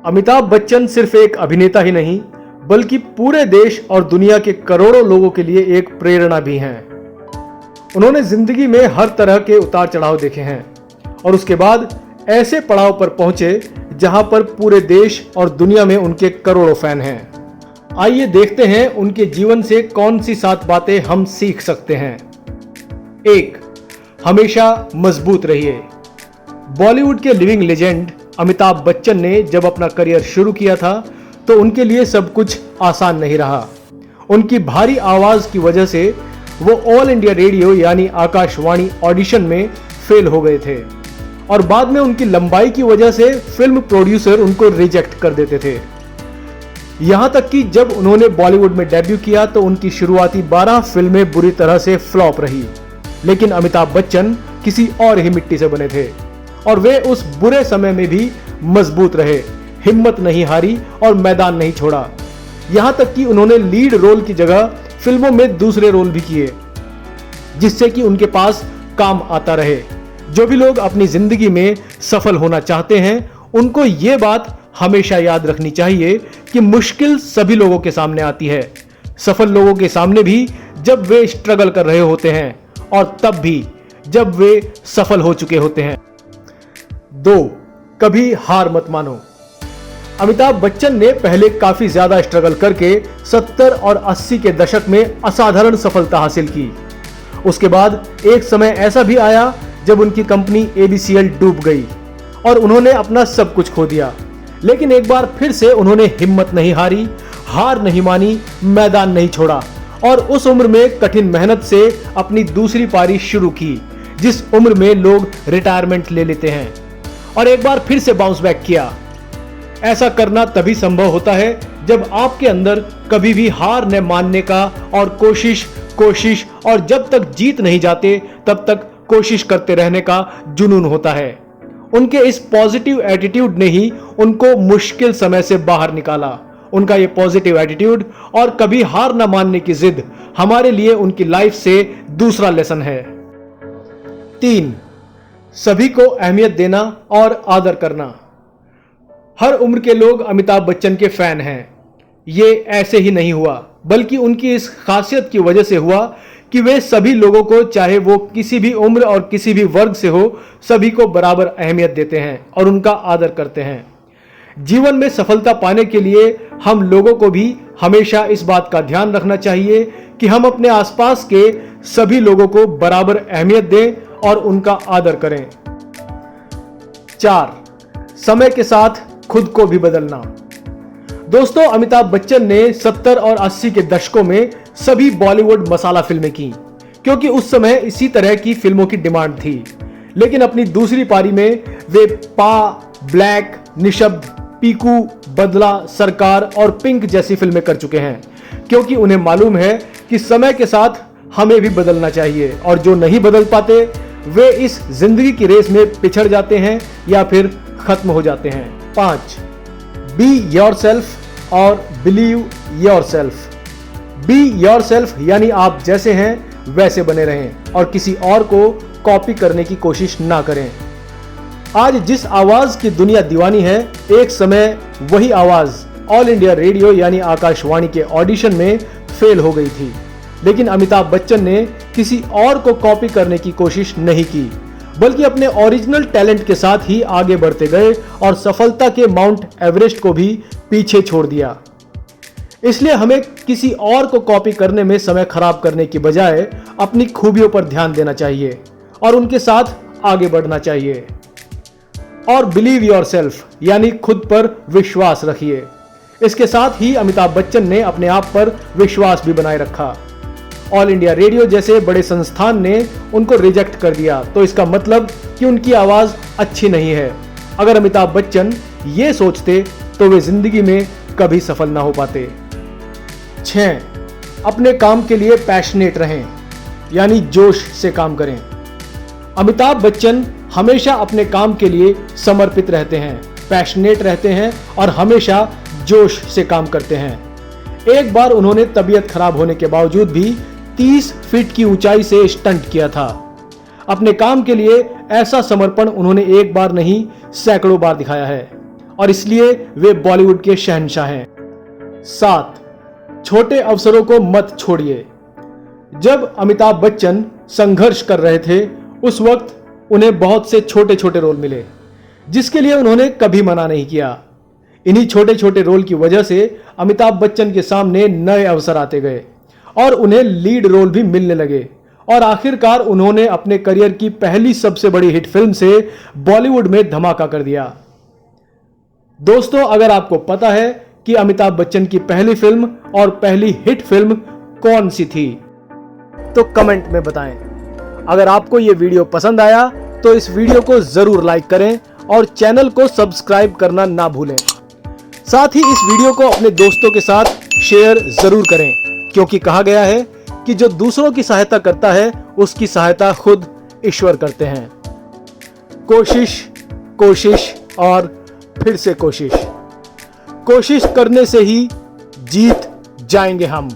अमिताभ बच्चन सिर्फ एक अभिनेता ही नहीं बल्कि पूरे देश और दुनिया के करोड़ों लोगों के लिए एक प्रेरणा भी हैं। उन्होंने जिंदगी में हर तरह के उतार चढ़ाव देखे हैं और उसके बाद ऐसे पड़ाव पर पहुंचे जहां पर पूरे देश और दुनिया में उनके करोड़ों फैन हैं। आइए देखते हैं उनके जीवन से कौन सी 7 बातें हम सीख सकते हैं। 1. हमेशा मजबूत रहिए। बॉलीवुड के लिविंग लेजेंड अमिताभ बच्चन ने जब अपना करियर शुरू किया था तो उनके लिए सब कुछ आसान नहीं रहा। उनकी भारी आवाज की वजह से वो ऑल इंडिया रेडियो यानी आकाशवाणी ऑडिशन में फेल हो गए थे और बाद में उनकी लंबाई की वजह से फिल्म प्रोड्यूसर उनको रिजेक्ट कर देते थे। यहां तक कि जब उन्होंने बॉलीवुड में डेब्यू किया तो उनकी शुरुआती 12 फिल्में बुरी तरह से फ्लॉप रही, लेकिन अमिताभ बच्चन किसी और ही मिट्टी से बने थे और वे उस बुरे समय में भी मजबूत रहे, हिम्मत नहीं हारी और मैदान नहीं छोड़ा। यहां तक कि उन्होंने लीड रोल की जगह फिल्मों में दूसरे रोल भी किए, जिससे कि उनके पास काम आता रहे। जो भी लोग अपनी जिंदगी में सफल होना चाहते हैं उनको यह बात हमेशा याद रखनी चाहिए कि मुश्किल सभी लोगों के सामने आती है। सफल लोगों के सामने भी जब वे स्ट्रगल कर रहे होते हैं और तब भी जब वे सफल हो चुके होते हैं। 2. कभी हार मत मानो। अमिताभ बच्चन ने पहले काफी ज्यादा स्ट्रगल करके 70 और 80 के दशक में असाधारण सफलता हासिल की। उसके बाद एक समय ऐसा भी आया जब उनकी कंपनी ABCL डूब गई और उन्होंने अपना सब कुछ खो दिया, लेकिन एक बार फिर से उन्होंने हिम्मत नहीं हारी, हार नहीं मानी, मैदान नहीं छोड़ा और उस उम्र में कठिन मेहनत से अपनी दूसरी पारी शुरू की, जिस उम्र में लोग रिटायरमेंट ले लेते हैं, और एक बार फिर से बाउंस बैक किया। ऐसा करना तभी संभव होता है जब आपके अंदर कभी भी हार न मानने का और कोशिश और जब तक जीत नहीं जाते तब तक कोशिश करते रहने का जुनून होता है। उनके इस पॉजिटिव एटीट्यूड ने ही उनको मुश्किल समय से बाहर निकाला। उनका ये पॉजिटिव एटीट्यूड और कभी हार न मानने की जिद हमारे लिए उनकी लाइफ से दूसरा लेसन है। 3. सभी को अहमियत देना और आदर करना। हर उम्र के लोग अमिताभ बच्चन के फैन हैं। ये ऐसे ही नहीं हुआ, बल्कि उनकी इस खासियत की वजह से हुआ कि वे सभी लोगों को, चाहे वो किसी भी उम्र और किसी भी वर्ग से हो, सभी को बराबर अहमियत देते हैं और उनका आदर करते हैं। जीवन में सफलता पाने के लिए हम लोगों को भी हमेशा इस बात का ध्यान रखना चाहिए कि हम अपने आसपास के सभी लोगों को बराबर अहमियत दें और उनका आदर करें। 4. समय के साथ खुद को भी बदलना। दोस्तों, अमिताभ बच्चन ने 70 और 80 के दशकों में सभी बॉलीवुड मसाला फिल्में की क्योंकि उस समय इसी तरह की फिल्मों की डिमांड थी, लेकिन अपनी दूसरी पारी में वे पा, ब्लैक, निशब्द, पीकू, बदला, सरकार और पिंक जैसी फिल्में कर चुके हैं क्योंकि उन्हें मालूम है कि समय के साथ हमें भी बदलना चाहिए और जो नहीं बदल पाते वे इस जिंदगी की रेस में पिछड़ जाते हैं या फिर खत्म हो जाते हैं। 5. बी योरसेल्फ और बिलीव योरसेल्फ। बी योरसेल्फ यानी आप जैसे हैं वैसे बने रहें और किसी और को कॉपी करने की कोशिश ना करें। आज जिस आवाज की दुनिया दीवानी है, एक समय वही आवाज ऑल इंडिया रेडियो यानी आकाशवाणी के ऑडिशन में फेल हो गई थी, लेकिन अमिताभ बच्चन ने किसी और को कॉपी करने की कोशिश नहीं की, बल्कि अपने ओरिजिनल टैलेंट के साथ ही आगे बढ़ते गए और सफलता के माउंट एवरेस्ट को भी पीछे छोड़ दिया। इसलिए हमें किसी और को कॉपी करने में समय खराब करने की बजाय अपनी खूबियों पर ध्यान देना चाहिए और उनके साथ आगे बढ़ना चाहिए। और बिलीव योरसेल्फ यानी खुद पर विश्वास रखिए। इसके साथ ही अमिताभ बच्चन ने अपने आप पर विश्वास भी बनाए रखा। ऑल इंडिया रेडियो जैसे बड़े संस्थान ने उनको रिजेक्ट कर दिया, तो इसका मतलब कि उनकी आवाज अच्छी नहीं है। अगर अमिताभ बच्चन ये सोचते तो वे जिंदगी में कभी सफल ना हो पाते। 6. अपने काम के लिए पैशनेट रहें यानी जोश से काम करें। अमिताभ बच्चन हमेशा अपने काम के लिए समर्पित रहते हैं, पैशनेट रहते हैं और हमेशा जोश से काम करते हैं। एक बार उन्होंने तबीयत खराब होने के बावजूद भी 30 फीट की ऊंचाई से स्टंट किया था। अपने काम के लिए ऐसा समर्पण उन्होंने एक बार नहीं सैकड़ों बार दिखाया है और इसलिए वे बॉलीवुड के शहंशाह हैं। 7. छोटे अवसरों को मत छोड़िए। जब अमिताभ बच्चन संघर्ष कर रहे थे उस वक्त उन्हें बहुत से छोटे छोटे रोल मिले जिसके लिए उन्होंने कभी मना नहीं किया। इन्हीं छोटे छोटे रोल की वजह से अमिताभ बच्चन के सामने नए अवसर आते गए और उन्हें लीड रोल भी मिलने लगे और आखिरकार उन्होंने अपने करियर की पहली सबसे बड़ी हिट फिल्म से बॉलीवुड में धमाका कर दिया। दोस्तों, अगर आपको पता है कि अमिताभ बच्चन की पहली फिल्म और पहली हिट फिल्म कौन सी थी तो कमेंट में बताएं। अगर आपको यह वीडियो पसंद आया तो इस वीडियो को जरूर लाइक करें और चैनल को सब्सक्राइब करना ना भूलें। साथ ही इस वीडियो को अपने दोस्तों के साथ शेयर जरूर करें, क्योंकि कहा गया है कि जो दूसरों की सहायता करता है उसकी सहायता खुद ईश्वर करते हैं। कोशिश, कोशिश और फिर से कोशिश। कोशिश करने से ही जीत जाएंगे हम।